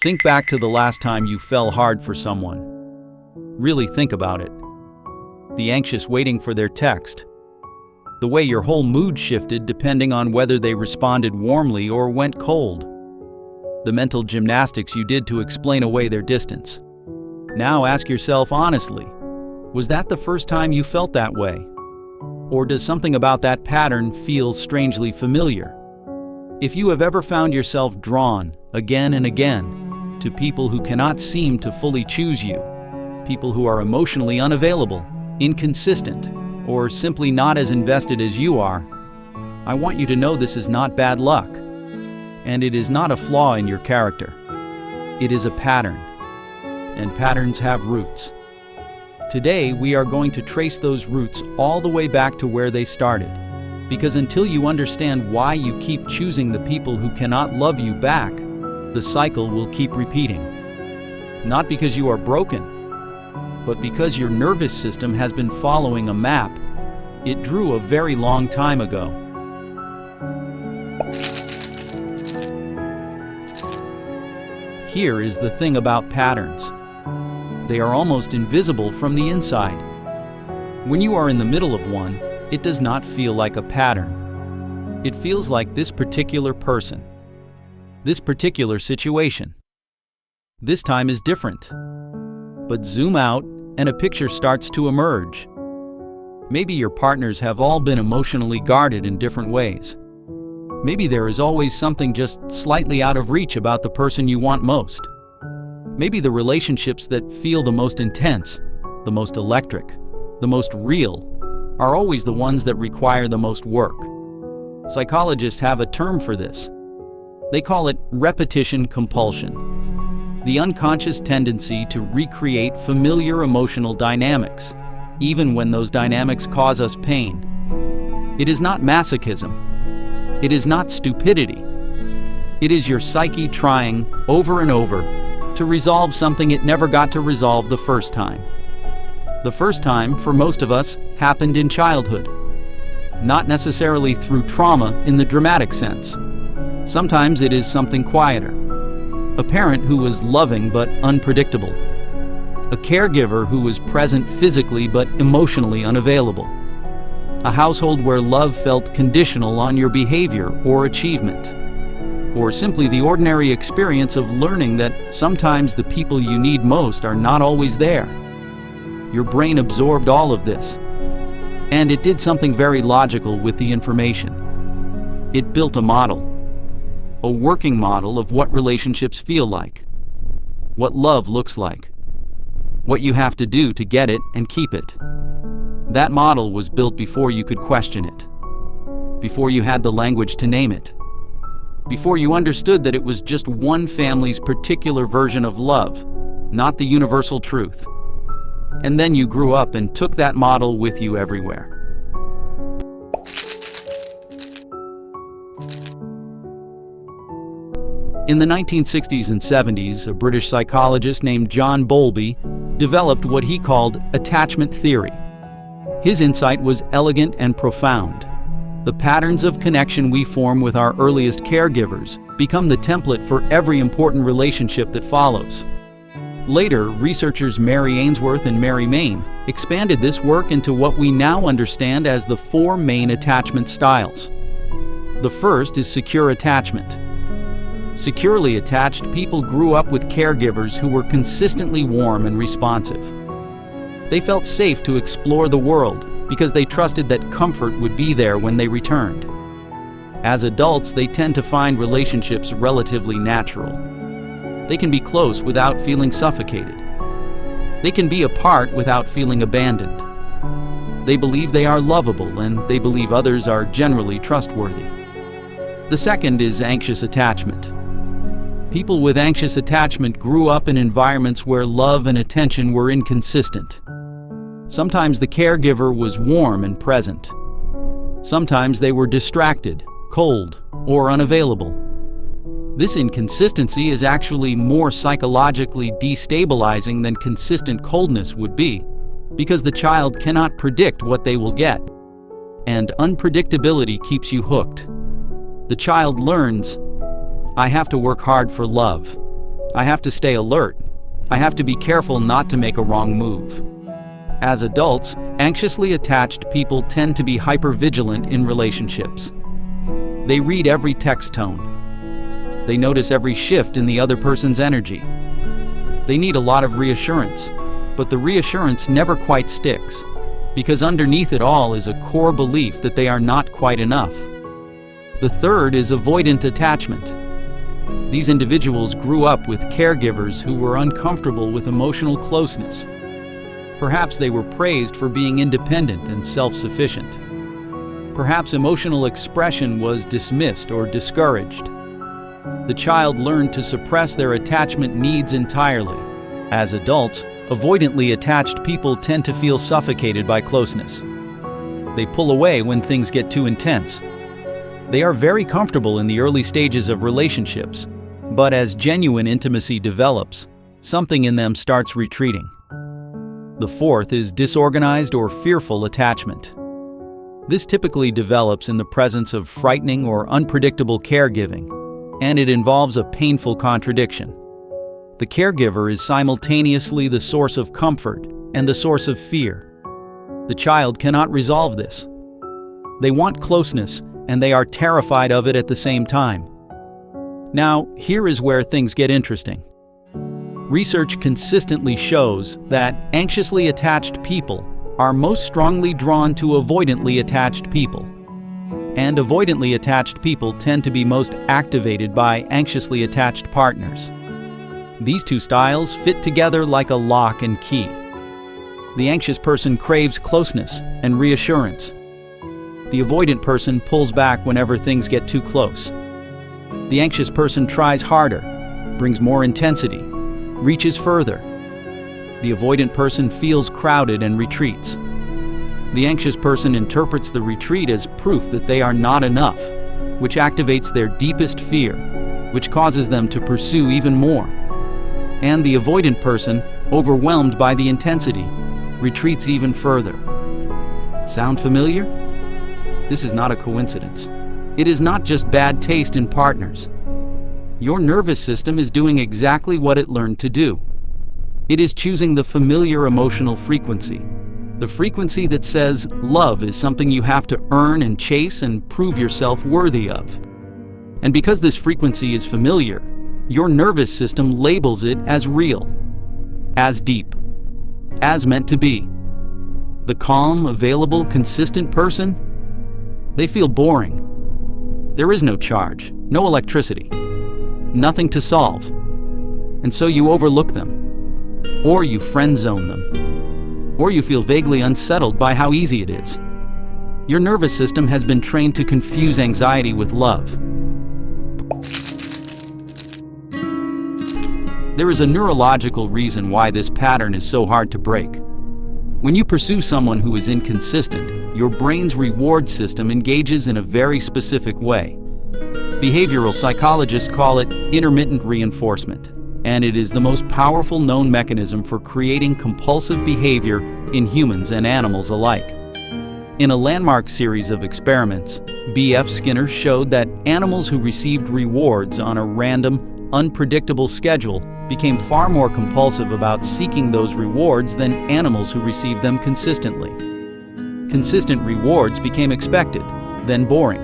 Think back to the last time you fell hard for someone. Really think about it. The anxious waiting for their text. The way your whole mood shifted depending on whether they responded warmly or went cold. The mental gymnastics you did to explain away their distance. Now ask yourself honestly, was that the first time you felt that way? Or does something about that pattern feel strangely familiar? If you have ever found yourself drawn, again and again, to people who cannot seem to fully choose you, people who are emotionally unavailable, inconsistent, or simply not as invested as you are, I want you to know this is not bad luck, and it is not a flaw in your character. It is a pattern, and patterns have roots. Today, we are going to trace those roots all the way back to where they started, because until you understand why you keep choosing the people who cannot love you back, the cycle will keep repeating. Not because you are broken, but because your nervous system has been following a map it drew a very long time ago. Here is the thing about patterns. They are almost invisible from the inside. When you are in the middle of one, it does not feel like a pattern. It feels like this particular person, this particular situation. This time is different. But zoom out and a picture starts to emerge. Maybe your partners have all been emotionally guarded in different ways. Maybe there is always something just slightly out of reach about the person you want most. Maybe the relationships that feel the most intense, the most electric, the most real, are always the ones that require the most work. Psychologists have a term for this. They call it repetition compulsion, the unconscious tendency to recreate familiar emotional dynamics, even when those dynamics cause us pain. It is not masochism. It is not stupidity. It is your psyche trying, over and over, to resolve something it never got to resolve the first time. The first time, for most of us, happened in childhood. Not necessarily through trauma in the dramatic sense. Sometimes it is something quieter. A parent who was loving but unpredictable. A caregiver who was present physically but emotionally unavailable. A household where love felt conditional on your behavior or achievement. Or simply the ordinary experience of learning that sometimes the people you need most are not always there. Your brain absorbed all of this, and it did something very logical with the information. It built a model. A working model of what relationships feel like, what love looks like, what you have to do to get it and keep it. That model was built before you could question it, before you had the language to name it, before you understood that it was just one family's particular version of love, not the universal truth. And then you grew up and took that model with you everywhere. In the 1960s and 70s, a British psychologist named John Bowlby developed what he called attachment theory. His insight was elegant and profound. The patterns of connection we form with our earliest caregivers become the template for every important relationship that follows. Later, researchers Mary Ainsworth and Mary Main expanded this work into what we now understand as the 4 main attachment styles. The first is secure attachment. Securely attached people grew up with caregivers who were consistently warm and responsive. They felt safe to explore the world because they trusted that comfort would be there when they returned. As adults, they tend to find relationships relatively natural. They can be close without feeling suffocated. They can be apart without feeling abandoned. They believe they are lovable, and they believe others are generally trustworthy. The second is anxious attachment. People with anxious attachment grew up in environments where love and attention were inconsistent. Sometimes the caregiver was warm and present. Sometimes they were distracted, cold, or unavailable. This inconsistency is actually more psychologically destabilizing than consistent coldness would be, because the child cannot predict what they will get, and unpredictability keeps you hooked. The child learns, I have to work hard for love. I have to stay alert. I have to be careful not to make a wrong move. As adults, anxiously attached people tend to be hypervigilant in relationships. They read every text tone. They notice every shift in the other person's energy. They need a lot of reassurance, but the reassurance never quite sticks, because underneath it all is a core belief that they are not quite enough. The third is avoidant attachment. These individuals grew up with caregivers who were uncomfortable with emotional closeness. Perhaps they were praised for being independent and self-sufficient. Perhaps emotional expression was dismissed or discouraged. The child learned to suppress their attachment needs entirely. As adults, avoidantly attached people tend to feel suffocated by closeness. They pull away when things get too intense. They are very comfortable in the early stages of relationships, but as genuine intimacy develops, something in them starts retreating. The fourth is disorganized or fearful attachment. This typically develops in the presence of frightening or unpredictable caregiving, and it involves a painful contradiction. The caregiver is simultaneously the source of comfort and the source of fear. The child cannot resolve this. They want closeness, and they are terrified of it at the same time. Now, here is where things get interesting. Research consistently shows that anxiously attached people are most strongly drawn to avoidantly attached people. And avoidantly attached people tend to be most activated by anxiously attached partners. These two styles fit together like a lock and key. The anxious person craves closeness and reassurance. The avoidant person pulls back whenever things get too close. The anxious person tries harder, brings more intensity, reaches further. The avoidant person feels crowded and retreats. The anxious person interprets the retreat as proof that they are not enough, which activates their deepest fear, which causes them to pursue even more. And the avoidant person, overwhelmed by the intensity, retreats even further. Sound familiar? This is not a coincidence. It is not just bad taste in partners. Your nervous system is doing exactly what it learned to do. It is choosing the familiar emotional frequency, the frequency that says love is something you have to earn and chase and prove yourself worthy of. And because this frequency is familiar, your nervous system labels it as real, as deep, as meant to be. The calm, available, consistent person, they feel boring. There is no charge, no electricity, nothing to solve. And so you overlook them, or you friend zone them, or you feel vaguely unsettled by how easy it is. Your nervous system has been trained to confuse anxiety with love. There is a neurological reason why this pattern is so hard to break. When you pursue someone who is inconsistent, your brain's reward system engages in a very specific way. Behavioral psychologists call it intermittent reinforcement, and it is the most powerful known mechanism for creating compulsive behavior in humans and animals alike. In a landmark series of experiments, B.F. Skinner showed that animals who received rewards on a random, unpredictable schedule became far more compulsive about seeking those rewards than animals who received them consistently. Consistent rewards became expected, then boring.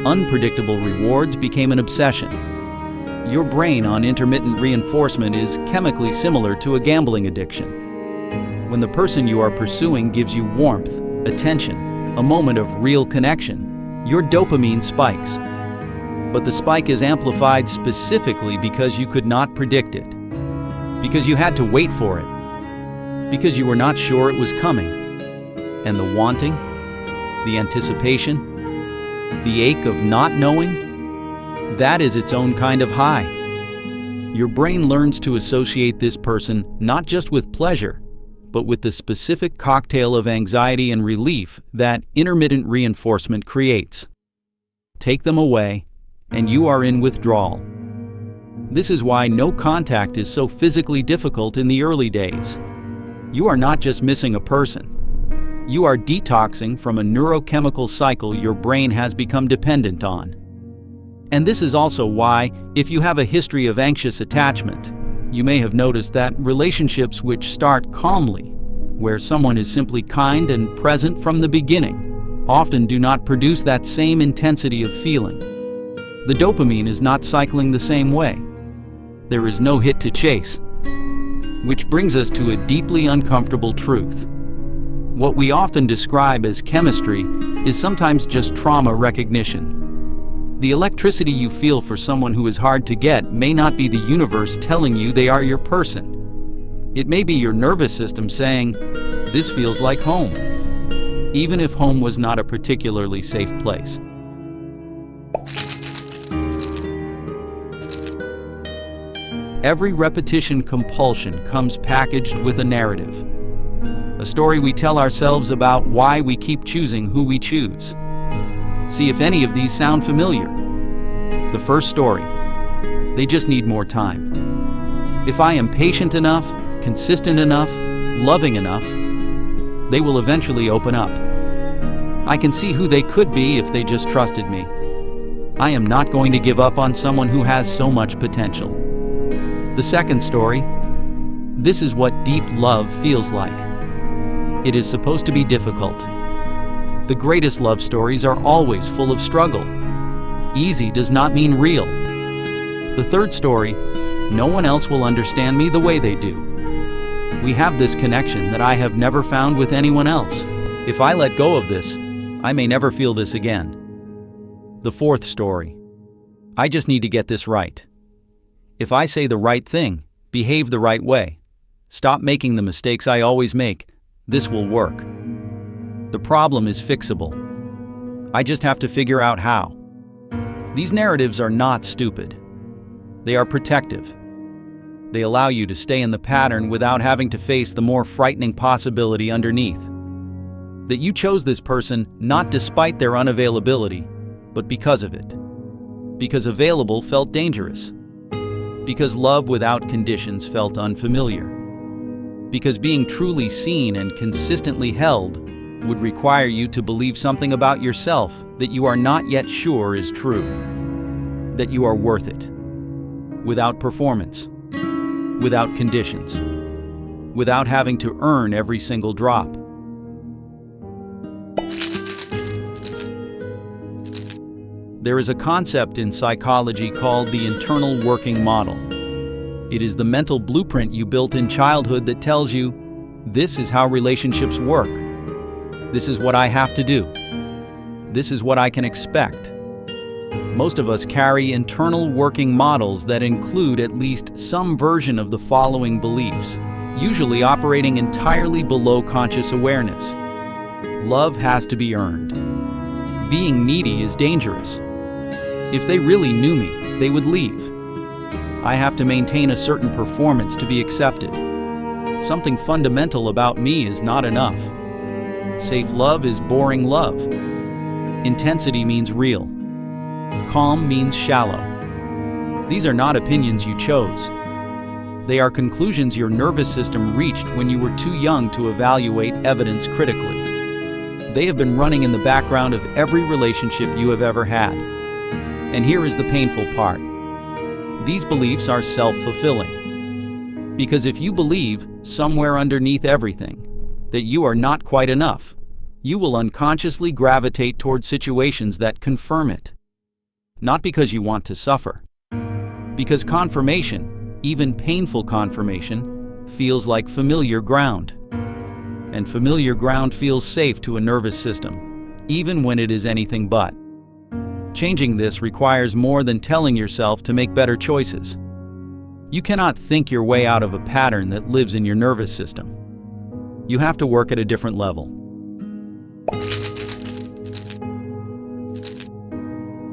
Unpredictable rewards became an obsession. Your brain on intermittent reinforcement is chemically similar to a gambling addiction. When the person you are pursuing gives you warmth, attention, a moment of real connection, your dopamine spikes. But the spike is amplified specifically because you could not predict it, because you had to wait for it, because you were not sure it was coming. And the wanting, the anticipation, the ache of not knowing, that is its own kind of high. Your brain learns to associate this person not just with pleasure, but with the specific cocktail of anxiety and relief that intermittent reinforcement creates. Take them away, and you are in withdrawal. This is why no contact is so physically difficult in the early days. You are not just missing a person. You are detoxing from a neurochemical cycle your brain has become dependent on. And this is also why, if you have a history of anxious attachment, you may have noticed that relationships which start calmly, where someone is simply kind and present from the beginning, often do not produce that same intensity of feeling. The dopamine is not cycling the same way. There is no hit to chase. Which brings us to a deeply uncomfortable truth. What we often describe as chemistry is sometimes just trauma recognition. The electricity you feel for someone who is hard to get may not be the universe telling you they are your person. It may be your nervous system saying, "This feels like home," even if home was not a particularly safe place. Every repetition compulsion comes packaged with a narrative. A story we tell ourselves about why we keep choosing who we choose. See if any of these sound familiar. The first story: they just need more time. If I am patient enough, consistent enough, loving enough, they will eventually open up. I can see who they could be if they just trusted me. I am not going to give up on someone who has so much potential. The second story: this is what deep love feels like. It is supposed to be difficult. The greatest love stories are always full of struggle. Easy does not mean real. The third story: no one else will understand me the way they do. We have this connection that I have never found with anyone else. If I let go of this, I may never feel this again. The fourth story: I just need to get this right. If I say the right thing, behave the right way, stop making the mistakes I always make, this will work. The problem is fixable. I just have to figure out how. These narratives are not stupid. They are protective. They allow you to stay in the pattern without having to face the more frightening possibility underneath. That you chose this person not despite their unavailability, but because of it. Because available felt dangerous. Because love without conditions felt unfamiliar. Because being truly seen and consistently held would require you to believe something about yourself that you are not yet sure is true. That you are worth it. Without performance. Without conditions. Without having to earn every single drop. There is a concept in psychology called the internal working model. It is the mental blueprint you built in childhood that tells you, this is how relationships work. This is what I have to do. This is what I can expect. Most of us carry internal working models that include at least some version of the following beliefs, usually operating entirely below conscious awareness. Love has to be earned. Being needy is dangerous. If they really knew me, they would leave. I have to maintain a certain performance to be accepted. Something fundamental about me is not enough. Safe love is boring love. Intensity means real. Calm means shallow. These are not opinions you chose. They are conclusions your nervous system reached when you were too young to evaluate evidence critically. They have been running in the background of every relationship you have ever had. And here is the painful part. These beliefs are self-fulfilling. Because if you believe, somewhere underneath everything, that you are not quite enough, you will unconsciously gravitate toward situations that confirm it. Not because you want to suffer. Because confirmation, even painful confirmation, feels like familiar ground. And familiar ground feels safe to a nervous system, even when it is anything but. Changing this requires more than telling yourself to make better choices. You cannot think your way out of a pattern that lives in your nervous system. You have to work at a different level.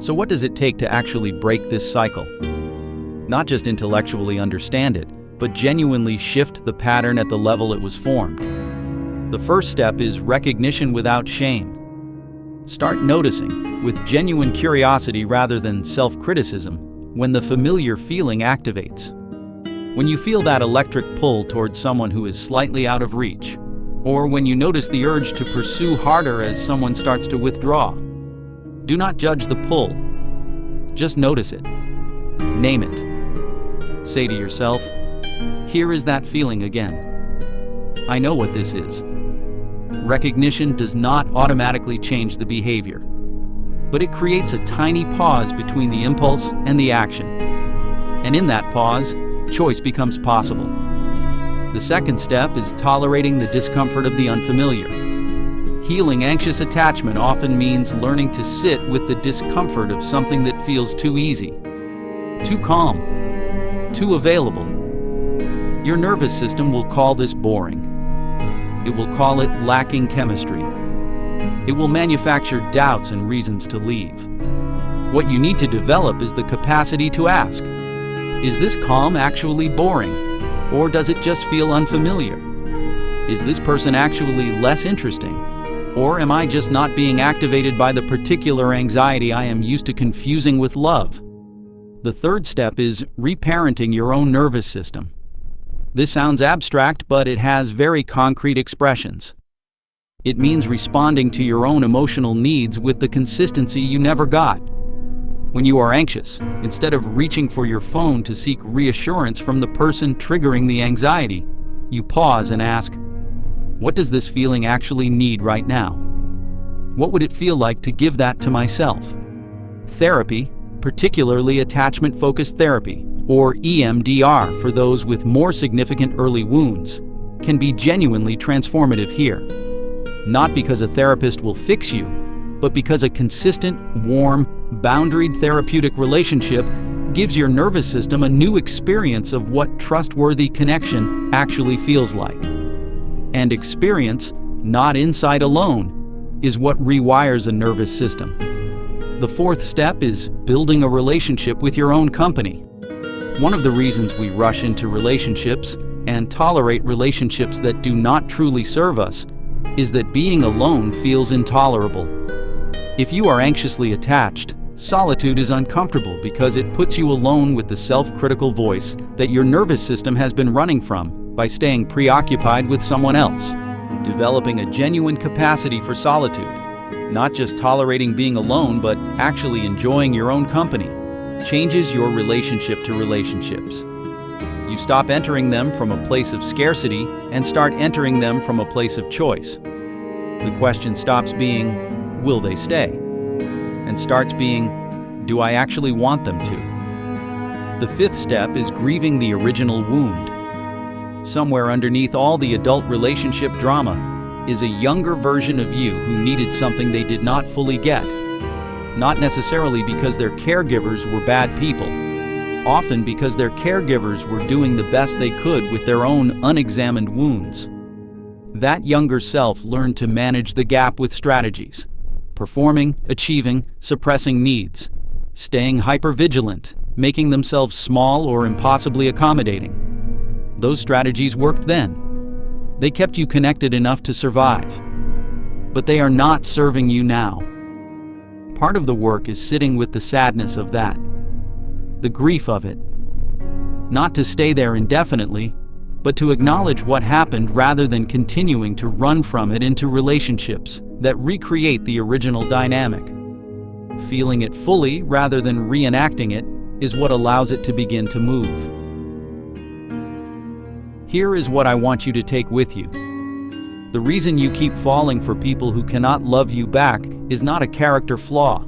So what does it take to actually break this cycle? Not just intellectually understand it, but genuinely shift the pattern at the level it was formed. The first step is recognition without shame. Start noticing, with genuine curiosity rather than self-criticism, when the familiar feeling activates. When you feel that electric pull towards someone who is slightly out of reach, or when you notice the urge to pursue harder as someone starts to withdraw. Do not judge the pull. Just notice it. Name it. Say to yourself, here is that feeling again. I know what this is. Recognition does not automatically change the behavior, but it creates a tiny pause between the impulse and the action. And in that pause, choice becomes possible. The second step is tolerating the discomfort of the unfamiliar. Healing anxious attachment often means learning to sit with the discomfort of something that feels too easy, too calm, too available. Your nervous system will call this boring. It will call it lacking chemistry. It will manufacture doubts and reasons to leave. What you need to develop is the capacity to ask, is this calm actually boring, or does it just feel unfamiliar? Is this person actually less interesting, or am I just not being activated by the particular anxiety I am used to confusing with love? The third step is reparenting your own nervous system. This sounds abstract, but it has very concrete expressions. It means responding to your own emotional needs with the consistency you never got. When you are anxious, instead of reaching for your phone to seek reassurance from the person triggering the anxiety, you pause and ask, what does this feeling actually need right now? What would it feel like to give that to myself? Therapy, particularly attachment-focused therapy, or EMDR for those with more significant early wounds, can be genuinely transformative here. Not because a therapist will fix you, but because a consistent, warm, boundaried therapeutic relationship gives your nervous system a new experience of what trustworthy connection actually feels like. And experience, not insight alone, is what rewires a nervous system. The fourth step is building a relationship with your own company. One of the reasons we rush into relationships and tolerate relationships that do not truly serve us is that being alone feels intolerable. If you are anxiously attached, solitude is uncomfortable because it puts you alone with the self-critical voice that your nervous system has been running from by staying preoccupied with someone else. Developing a genuine capacity for solitude, not just tolerating being alone but actually enjoying your own company, changes your relationship to relationships. You stop entering them from a place of scarcity and start entering them from a place of choice. The question stops being, will they stay? And starts being, do I actually want them to? The fifth step is grieving the original wound. Somewhere underneath all the adult relationship drama is a younger version of you who needed something they did not fully get. Not necessarily because their caregivers were bad people, often because their caregivers were doing the best they could with their own unexamined wounds. That younger self learned to manage the gap with strategies: performing, achieving, suppressing needs, staying hypervigilant, making themselves small or impossibly accommodating. Those strategies worked then. They kept you connected enough to survive. But they are not serving you now. Part of the work is sitting with the sadness of that, the grief of it. Not to stay there indefinitely, but to acknowledge what happened rather than continuing to run from it into relationships that recreate the original dynamic. Feeling it fully rather than reenacting it is what allows it to begin to move. Here is what I want you to take with you. The reason you keep falling for people who cannot love you back is not a character flaw.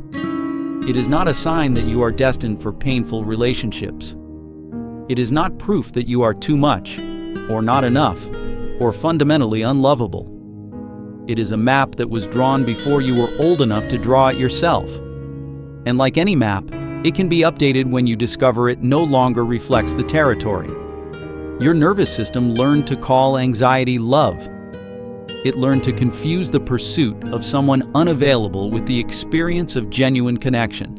It is not a sign that you are destined for painful relationships. It is not proof that you are too much, or not enough, or fundamentally unlovable. It is a map that was drawn before you were old enough to draw it yourself. And like any map, it can be updated when you discover it no longer reflects the territory. Your nervous system learned to call anxiety love. It learned to confuse the pursuit of someone unavailable with the experience of genuine connection.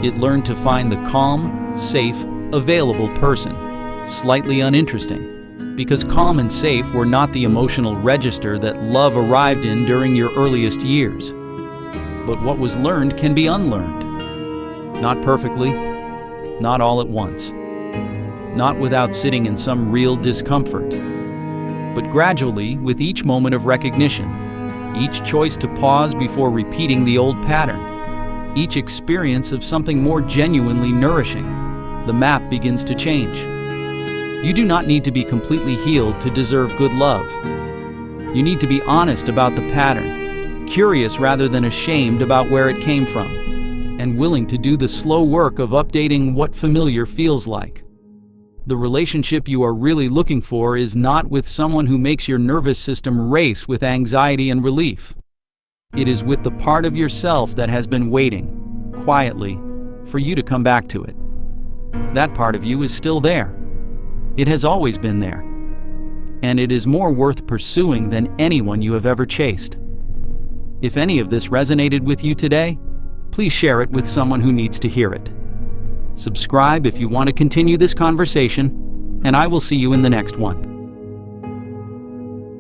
It learned to find the calm, safe, available person, slightly uninteresting, because calm and safe were not the emotional register that love arrived in during your earliest years. But what was learned can be unlearned. Not perfectly, not all at once, not without sitting in some real discomfort, but gradually with each moment of recognition, each choice to pause before repeating the old pattern. each experience of something more genuinely nourishing, the map begins to change. You do not need to be completely healed to deserve good love. You need to be honest about the pattern, curious rather than ashamed about where it came from, and willing to do the slow work of updating what familiar feels like. The relationship you are really looking for is not with someone who makes your nervous system race with anxiety and relief. It is with the part of yourself that has been waiting, quietly, for you to come back to it. That part of you is still there. It has always been there. And it is more worth pursuing than anyone you have ever chased. If any of this resonated with you today, please share it with someone who needs to hear it. Subscribe if you want to continue this conversation, and I will see you in the next one.